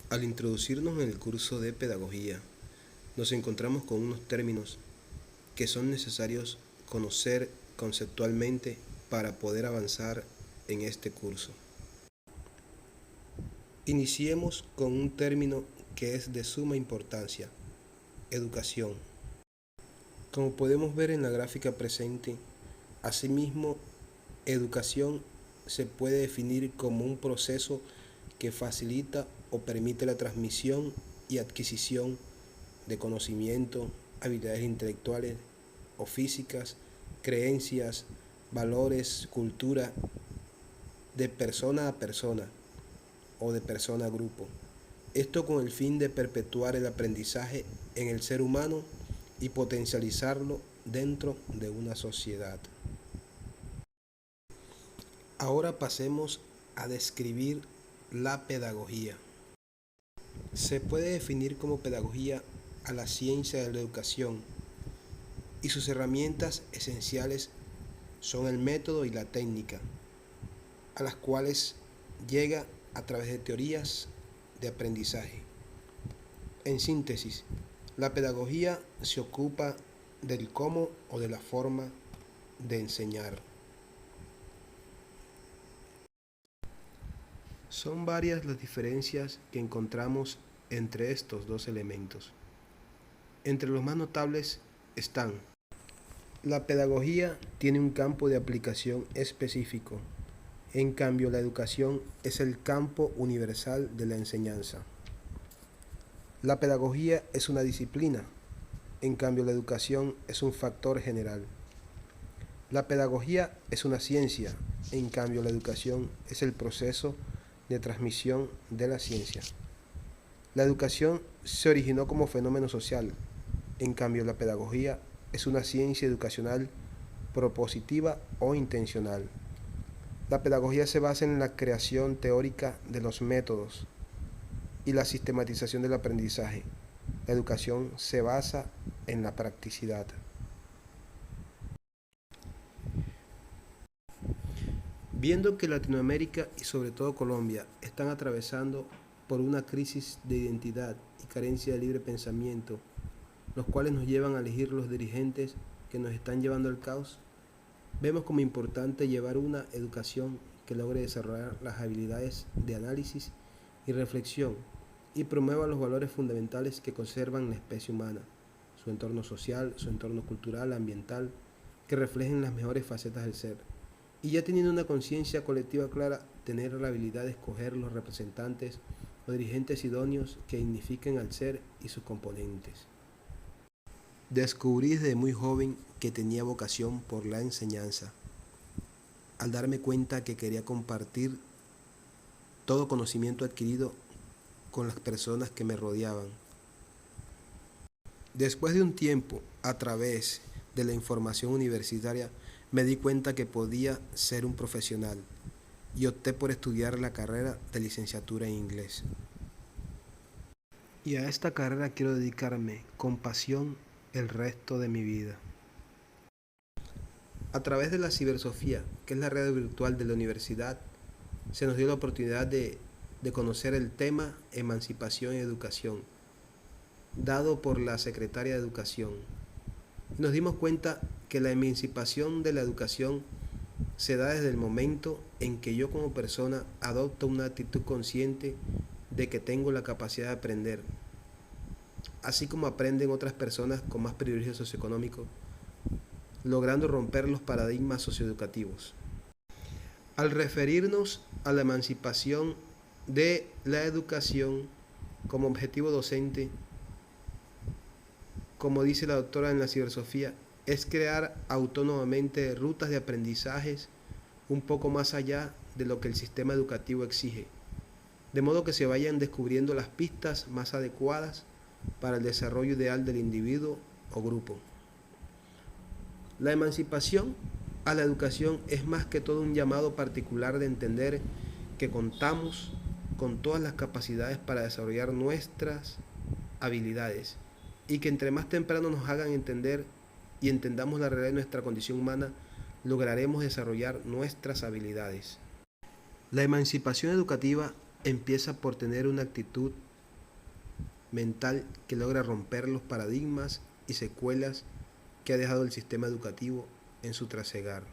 Al introducirnos en el curso de pedagogía, nos encontramos con unos términos que son necesarios conocer conceptualmente para poder avanzar en este curso. Iniciemos con un término que es de suma importancia: educación. Como podemos ver en la gráfica presente, asimismo, educación se puede definir como un proceso que facilita o permite la transmisión y adquisición de conocimiento, habilidades intelectuales o físicas, creencias, valores, cultura, de persona a persona o de persona a grupo. Esto con el fin de perpetuar el aprendizaje en el ser humano y potencializarlo dentro de una sociedad. Ahora pasemos a describir la pedagogía. Se puede definir como pedagogía a la ciencia de la educación y sus herramientas esenciales son el método y la técnica, a las cuales llega a través de teorías de aprendizaje. En síntesis, la pedagogía se ocupa del cómo o de la forma de enseñar. Son varias las diferencias que encontramos entre estos dos elementos. Entre los más notables están: la pedagogía tiene un campo de aplicación específico, en cambio la educación es el campo universal de la enseñanza. La pedagogía es una disciplina, en cambio la educación es un factor general. La pedagogía es una ciencia, en cambio la educación es el proceso de transmisión de la ciencia. La educación se originó como fenómeno social, en cambio la pedagogía es una ciencia educacional propositiva o intencional. La pedagogía se basa en la creación teórica de los métodos y la sistematización del aprendizaje. La educación se basa en la practicidad. Viendo que Latinoamérica y sobre todo Colombia están atravesando por una crisis de identidad y carencia de libre pensamiento, los cuales nos llevan a elegir los dirigentes que nos están llevando al caos, vemos como importante llevar una educación que logre desarrollar las habilidades de análisis y reflexión y promueva los valores fundamentales que conservan la especie humana, su entorno social, su entorno cultural, ambiental, que reflejen las mejores facetas del ser. Y ya teniendo una conciencia colectiva clara, tener la habilidad de escoger los representantes o dirigentes idóneos que dignifiquen al ser y sus componentes. Descubrí desde muy joven que tenía vocación por la enseñanza, al darme cuenta que quería compartir todo conocimiento adquirido con las personas que me rodeaban. Después de un tiempo, a través de la información universitaria, me di cuenta que podía ser un profesional y opté por estudiar la carrera de licenciatura en inglés. Y a esta carrera quiero dedicarme con pasión el resto de mi vida. A través de la Cibersofía, que es la red virtual de la universidad, se nos dio la oportunidad de conocer el tema Emancipación y Educación, dado por la Secretaria de Educación. Nos dimos cuenta que la emancipación de la educación se da desde el momento en que yo como persona adopto una actitud consciente de que tengo la capacidad de aprender, así como aprenden otras personas con más privilegios socioeconómicos, logrando romper los paradigmas socioeducativos. Al referirnos a la emancipación de la educación como objetivo docente, como dice la doctora en la cibersofía, es crear autónomamente rutas de aprendizajes un poco más allá de lo que el sistema educativo exige, de modo que se vayan descubriendo las pistas más adecuadas para el desarrollo ideal del individuo o grupo. La emancipación a la educación es más que todo un llamado particular de entender que contamos con todas las capacidades para desarrollar nuestras habilidades y que entre más temprano nos hagan entender y entendamos la realidad de nuestra condición humana, lograremos desarrollar nuestras habilidades. La emancipación educativa empieza por tener una actitud mental que logra romper los paradigmas y secuelas que ha dejado el sistema educativo en su trasegar.